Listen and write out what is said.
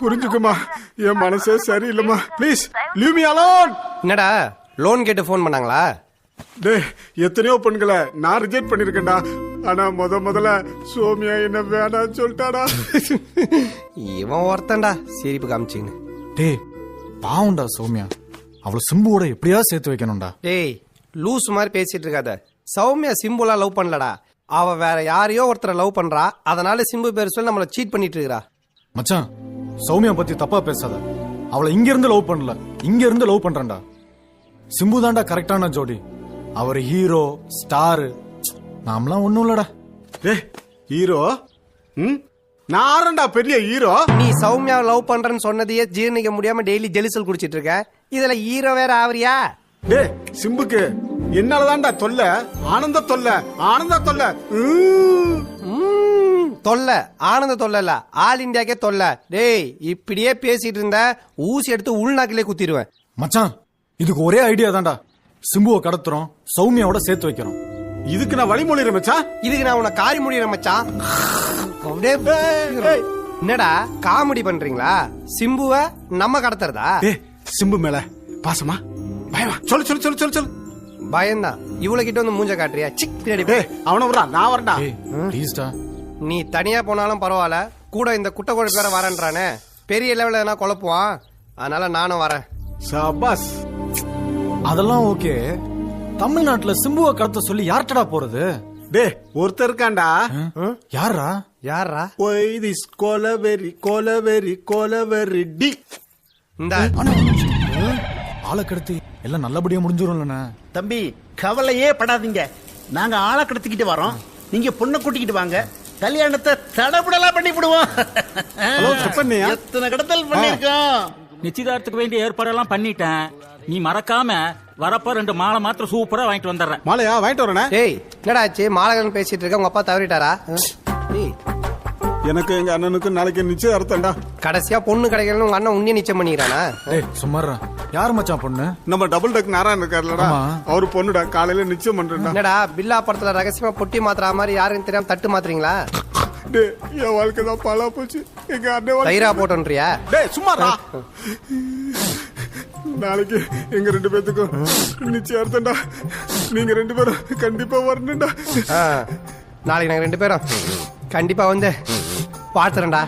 புரிஞ்சுக்குமா, என் மனசே சரியில்லைம்மா. Please leave me alone. என்னடா லோன் கேட்டு போன் பண்ணாங்களா? டேய், எத்தனையோ பெண்களை நான் ரிஜெக்ட் பண்ணிருக்கேன்டா. ஆனா முதல்ல சோமியா என்ன வேணான்னு சொல்லிட்டாடா. இவன் ஒருத்தன்டா சிரிப்பு காமிச்சின்னு. டேய் பாவுண்டா சௌமியா, அவளை சிம்புவோட எப்படியா சேர்த்து வைக்கணும்டா. டேய் லூஸ் மாதிரி பேசிட்டு இருக்காத. சௌமியா சிம்புலா லவ் பண்ணலடா, அவ வேற யாரையோ ஒருத்தரை லவ் பண்றா. அதனால சிம்பு பேர் சொல்லி நம்மள சீட் பண்ணிட்டு இருக்கா. மச்சான், சௌமியா பத்தி தப்பா பேசாத. அவளை இங்க இருந்து லவ் பண்ணல, இங்க இருந்து லவ் பண்றான்டா. சிம்பு தான்டா கரெக்டான ஜோடி. அவர் ஹீரோ ஸ்டார், நாமலாம் ஒண்ணும் இல்லடா. டேய் ஹீரோ, நான் ஆறண்டா பெரிய ஹீரோ. நீ சௌமியா லவ் பண்றேன்னு சொன்னதையே ஜீர்ணிக்க முடியாம டெய்லி ஜெலிசல் குடிச்சிட்டு இருக்க. இதுல ஹீரோ வேற ஆவறியா? டேய் சிம்புக்கு என்னாலதான்டா தொல்லை, ஆனந்த தொல்லை, ஆனந்த தொல்லை. தொல்லை ஆனந்த தொல்லை இல்ல, ஆல் இந்தியாக்கே தொல்லை. டேய் இப்படியே பேசிட்டு இருந்த ஊசி எடுத்து உள்நாக்கிலே குத்திடுவேன். மச்சான், இதுக்கு ஒரே ஐடியா தான்டா. சிம்புவை கடத்துறோம், சௌமியாவோட சேர்த்து வைக்கிறோம். இதுக்கு நான் வழிமொழிறேன் மச்சான். இதுக்கு நான் உன்னை காரி முடியறேன் மச்சான். என்னடா காமெடி பண்றீங்களா? சிம்புவ நம்ம கடத்துறதா? டேய் சிம்பு மேல பாசமா பயமா? சொல்லு சொல்லு சொல்லு சொல்லு சொல்லு. பயம்தான். இவ்வளவு கிட்ட வந்து மூஞ்ச காட்டுறியா? சிக் பின்னாடி. டேய் அவன வரா, நான் வரடா. ப்ளீஸ்டா. நீ தனியா போனாலும் பரவாயில்ல, கூட இந்த குட்டை குழப்ப வேற வரேன்றானே. பெரிய லெவல்ல எதனா குழப்புவான், அதனால நானும் வரேன். சபாஸ். அதெல்லாம் ஓகே. தமிழ்நாட்டுல சிம்புவை கடத்த சொல்லி யார்டா போறது? டேய் ஒருத்தர் இருக்காண்டா. யாரா? யாரா? Why this kolaveri kolaveri kolaveri di. இந்த ஆளை கடத்தி எல்லாம் நல்லபடியா முடிஞ்சிரும்லண்ணா. தம்பி கவலையே படாதீங்க, நாங்க ஆளை கடத்திக்கிட்டு வரோம், நீங்க பொண்ணை கூட்டிக்கிட்டு வாங்க, கல்யாணத்தை தடபுடலா பண்ணி விடுவோம். எத்தனை கடத்தல் பண்ணிருக்கோம். நிச்சயதார்த்துக்கு வேண்டிய ஏற்பாடெல்லாம் பண்ணிட்டேன். நீ மறக்காம வரப்ப 2 மாலை மாத்திரம் சூப்பரா வாங்கிட்டு வந்துடுறேன். மாலையா வாங்கிட்டு வரேன். டேய் என்னடா ஆச்சு? மாலகன் பேசிட்டு இருக்க, உங்க அப்பா தவறிட்டாரா? எனக்கு எங்க அண்ணனுக்கு நாளைக்கு நிச்சயதார்த்தம்டா. கடைசியா பொண்ணு கிடைக்கலன்னு உங்க அண்ணன் உன்னிய நிச்சயம் பண்ணிக்கிறானா? டேய் சும்மாறா. யார் மச்சான் பொண்ணு? நம்ம டபுள் டக் நாராயணன் இருக்காருலடா, அவரு பொண்ணுடா. காலையில நிச்சயம் பண்றேன்டா. என்னடா பில்லா படத்துல ரகசியமா பொட்டி மாத்திரா மாதிரி யாருன்னு தெரியாம தட்டு மாத்துறீங்களா? டேய் என் வாழ்க்கை தான் பாலா போச்சு. எங்க அண்ணன் தைரா போட்டோன்றியா? டேய் சும்மாடா. நாளைக்கு எங்க 2 பேத்துக்கும் நிச்சயார்த்தம்டா. நீங்க 2 பேரும் கண்டிப்பா வரணும்டா. நாளைக்கு நாங்க 2 பேரும் கண்டிப்பா வந்து பாத்துறேன்டா.